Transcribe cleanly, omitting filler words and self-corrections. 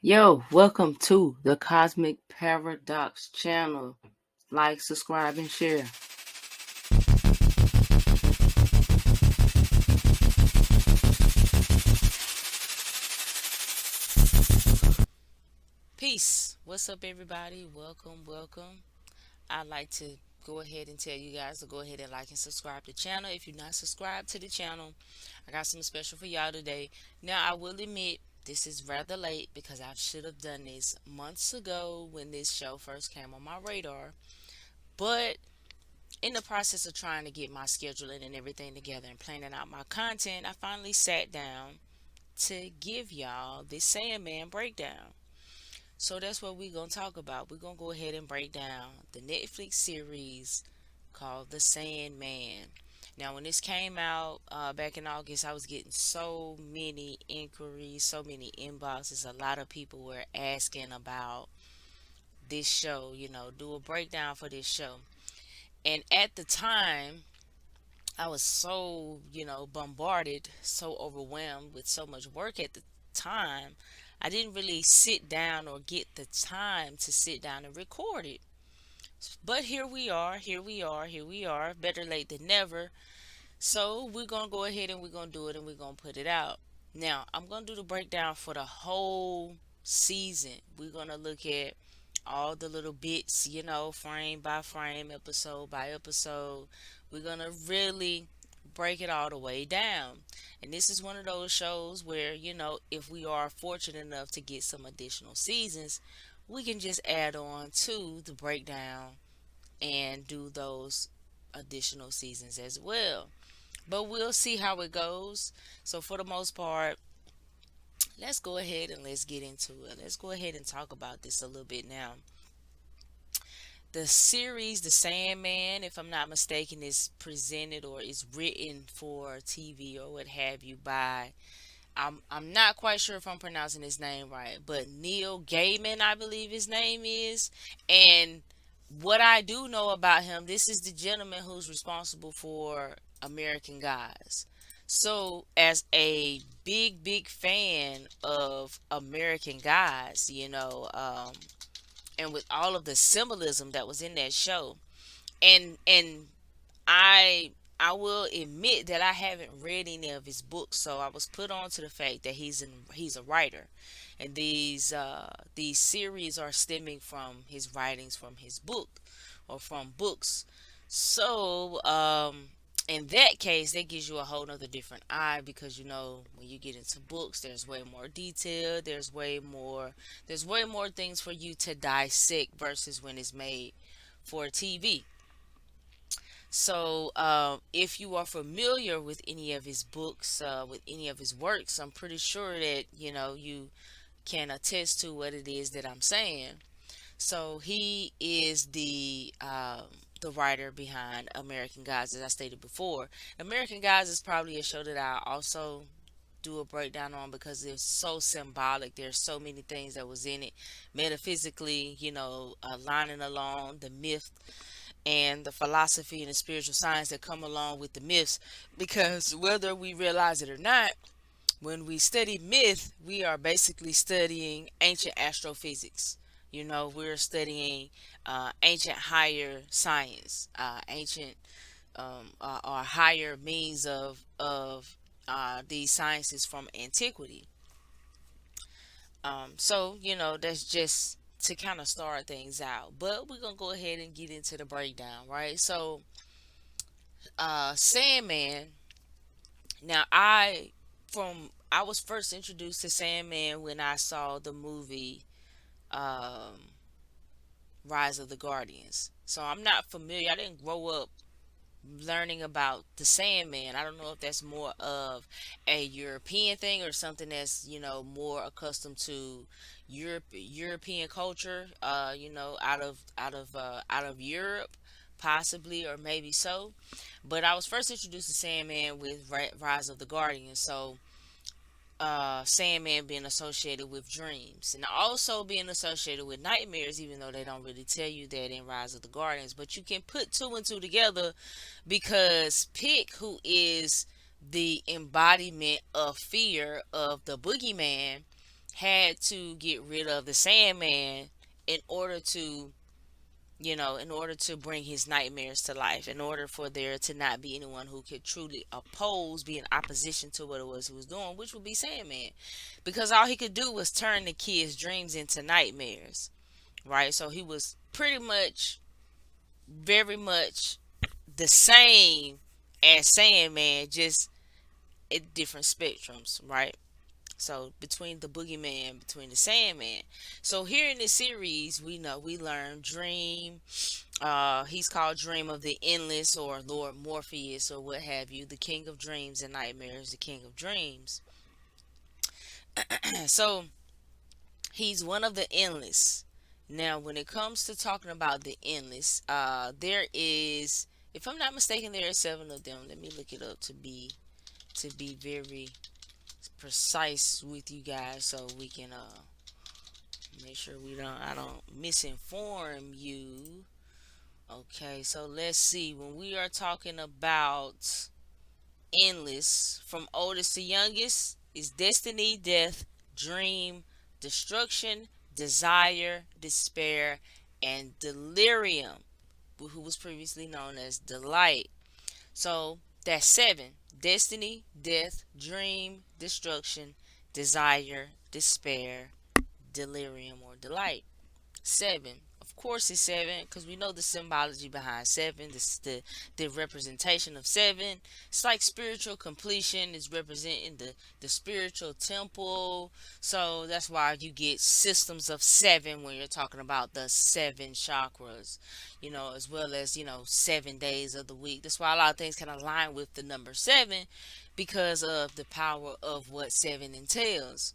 Yo, welcome to the Cosmic Paradox channel. Like, subscribe, and share. Peace. What's up, everybody? Welcome, welcome. I'd like to go ahead and tell you guys to go ahead and like and subscribe to the channel. If you're not subscribed to the channel, I got something special for y'all today. Now, I will admit this is rather late because I should have done this months ago when this show first came on my radar. But in the process of trying to get my scheduling and everything together and planning out my content, I finally sat down to give y'all this Sandman breakdown. So that's what we're going to talk about. We're going to go ahead and break down the Netflix series called The Sandman. Now, when this came out back in August, I was getting so many inquiries, so many inboxes. A lot of people were asking about this show, do a breakdown for this show. And at the time, I was so, bombarded, so overwhelmed with so much work at the time. I didn't really sit down or get the time to sit down and record it. But here we are, here we are, here we are. Better late than never. So we're going to go ahead and we're going to do it and we're going to put it out. Now, I'm going to do the breakdown for the whole season. We're going to look at all the little bits, frame by frame, episode by episode. We're going to really break it all the way down. And this is one of those shows where, if we are fortunate enough to get some additional seasons, we can just add on to the breakdown and do those additional seasons as well. But we'll see how it goes. So for the most part, let's go ahead and let's get into it. Let's go ahead and talk about this a little bit now. The series, The Sandman, if I'm not mistaken, is presented or is written for TV or what have you by I'm not quite sure if I'm pronouncing his name right, but Neil Gaiman, I believe his name is. And what I do know about him, this is the gentleman who's responsible for American Gods. So, as a big fan of American Gods, and with all of the symbolism that was in that show, and I I will admit that I haven't read any of his books, so I was put on to the fact that he's a writer, and these series are stemming from his writings from his book or from books. So in that case, that gives you a whole nother different eye because when you get into books, there's way more detail, there's way more things for you to dissect versus when it's made for TV. So, if you are familiar with any of his books, with any of his works, I'm pretty sure that you can attest to what it is that I'm saying. So, he is the writer behind American Gods, as I stated before. American Gods is probably a show that I also do a breakdown on because it's so symbolic. There's so many things that was in it, metaphysically, lining along the myth and the philosophy and the spiritual science that come along with the myths. Because whether we realize it or not, when we study myth, we are basically studying ancient astrophysics. We're studying ancient higher science, ancient or higher means of these sciences from antiquity. So that's just to kind of start things out. But we're gonna go ahead and get into the breakdown, right? So, Sandman. Now, I was first introduced to Sandman when I saw the movie um, Rise of the Guardians. So I'm not familiar. I didn't grow up learning about the Sandman. I don't know if that's more of a European thing or something that's more accustomed to European culture. Out of Europe, possibly or maybe so. But I was first introduced to Sandman with Rise of the Guardian. So Sandman being associated with dreams and also being associated with nightmares, even though they don't really tell you that in Rise of the Guardians. But you can put two and two together because Pick, who is the embodiment of fear of the boogeyman, had to get rid of the Sandman in order to, in order to bring his nightmares to life, in order for there to not be anyone who could truly oppose, be in opposition to what it was he was doing, which would be Sandman. Because all he could do was turn the kids' dreams into nightmares, right? So he was pretty much, very much the same as Sandman, just at different spectrums, right? So between the boogeyman, between the Sandman. So here in this series, we know we learn Dream. He's called Dream of the Endless, or Lord Morpheus, or what have you, the King of Dreams and Nightmares, the King of Dreams. So he's one of the Endless. Now, when it comes to talking about the Endless, there is, if I'm not mistaken, there are seven of them. Let me look it up to be very precise with you guys, so we can make sure I don't misinform you. Okay, so let's see. When we are talking about endless, from oldest to youngest, is destiny, death, dream, destruction, desire, despair, and delirium, who was previously known as delight. So that's seven: destiny, death, dream, destruction, desire, despair, delirium, or delight. Seven. Of course, it's seven because we know the symbology behind seven. This is the representation of seven. It's like spiritual completion is representing the spiritual temple. So that's why you get systems of seven when you're talking about the seven chakras, as well as 7 days of the week. That's why a lot of things can align with the number seven because of the power of what seven entails.